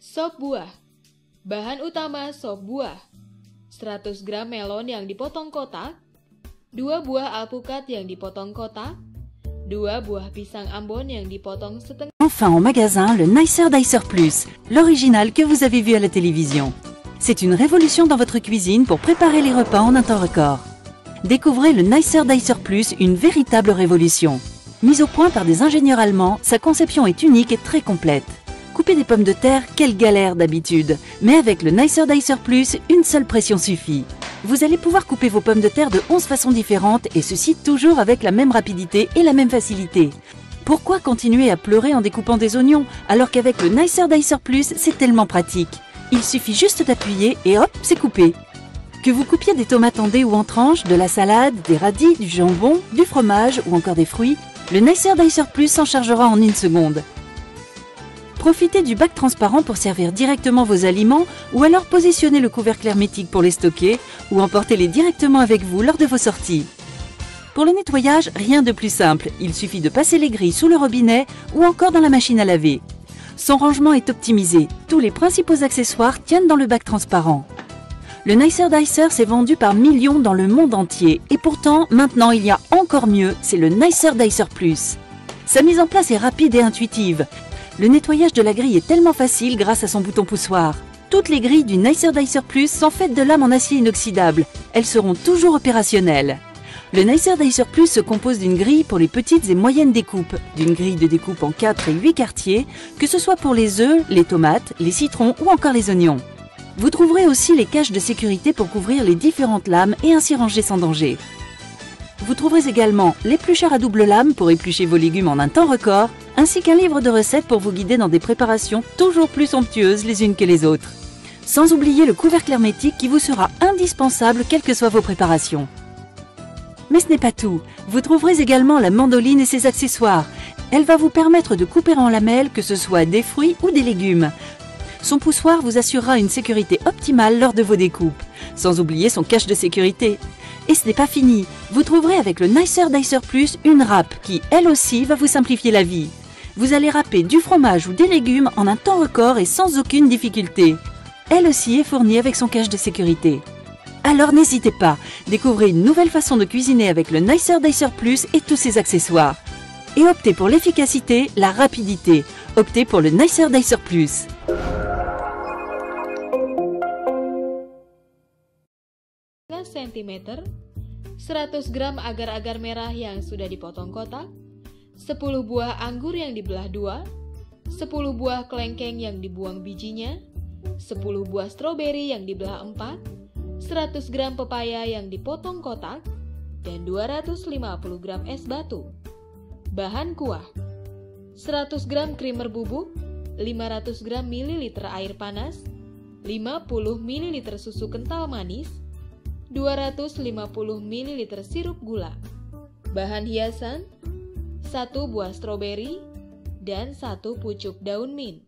Sop buah. Bahan utama sop buah: 100 gram melon yang dipotong kotak, 2 buah alpukat yang dipotong kotak, 2 buah pisang ambon yang dipotong setengah. Enfin en magasin, le Nicer Dicer Plus, l'original que vous avez vu à la télévision. C'est une révolution dans votre cuisine pour préparer les repas en un temps record. Découvrez le Nicer Dicer Plus, une véritable révolution. Mise au point par des ingénieurs allemands, sa conception est unique et très complète. Couper des pommes de terre, quelle galère d'habitude. Mais avec le Nicer Dicer Plus, une seule pression suffit. Vous allez pouvoir couper vos pommes de terre de 11 façons différentes et ceci toujours avec la même rapidité et la même facilité. Pourquoi continuer à pleurer en découpant des oignons alors qu'avec le Nicer Dicer Plus, c'est tellement pratique. Il suffit juste d'appuyer et hop, c'est coupé. Que vous coupiez des tomates en dés ou en tranches, de la salade, des radis, du jambon, du fromage ou encore des fruits, le Nicer Dicer Plus s'en chargera en 1 seconde. Profitez du bac transparent pour servir directement vos aliments ou alors positionnez le couvercle hermétique pour les stocker ou emportez-les directement avec vous lors de vos sorties. Pour le nettoyage, rien de plus simple, il suffit de passer les grilles sous le robinet ou encore dans la machine à laver. Son rangement est optimisé, tous les principaux accessoires tiennent dans le bac transparent. Le Nicer Dicer s'est vendu par millions dans le monde entier et pourtant, maintenant il y a encore mieux, c'est le Nicer Dicer Plus. Sa mise en place est rapide et intuitive. Le nettoyage de la grille est tellement facile grâce à son bouton poussoir. Toutes les grilles du Nicer Dicer Plus sont faites de lames en acier inoxydable. Elles seront toujours opérationnelles. Le Nicer Dicer Plus se compose d'une grille pour les petites et moyennes découpes, d'une grille de découpe en 4 et 8 quartiers, que ce soit pour les œufs, les tomates, les citrons ou encore les oignons. Vous trouverez aussi les caches de sécurité pour couvrir les différentes lames et ainsi ranger sans danger. Vous trouverez également l'éplucheur à double lame pour éplucher vos légumes en un temps record, ainsi qu'un livre de recettes pour vous guider dans des préparations toujours plus somptueuses les unes que les autres. Sans oublier le couvercle hermétique qui vous sera indispensable quelles que soient vos préparations. Mais ce n'est pas tout, vous trouverez également la mandoline et ses accessoires. Elle va vous permettre de couper en lamelles que ce soit des fruits ou des légumes. Son poussoir vous assurera une sécurité optimale lors de vos découpes, sans oublier son cache de sécurité. Et ce n'est pas fini, vous trouverez avec le Nicer Dicer Plus une râpe qui, elle aussi, va vous simplifier la vie. Vous allez râper du fromage ou des légumes en un temps record et sans aucune difficulté. Elle aussi est fournie avec son cache de sécurité. Alors n'hésitez pas, découvrez une nouvelle façon de cuisiner avec le Nicer Dicer Plus et tous ses accessoires. Et optez pour l'efficacité, la rapidité. Optez pour le Nicer Dicer Plus. cm, 100 gram agar-agar merah yang sudah dipotong kotak, 10 buah anggur yang dibelah 2, 10 buah kelengkeng yang dibuang bijinya, 10 buah stroberi yang dibelah 4, 100 gram pepaya yang dipotong kotak, dan 250 gram es batu. Bahan kuah: 100 gram krimer bubuk, 500 gram mililiter air panas, 50 ml susu kental manis, 250 ml sirup gula. Bahan hiasan: 1 buah stroberi dan 1 pucuk daun mint.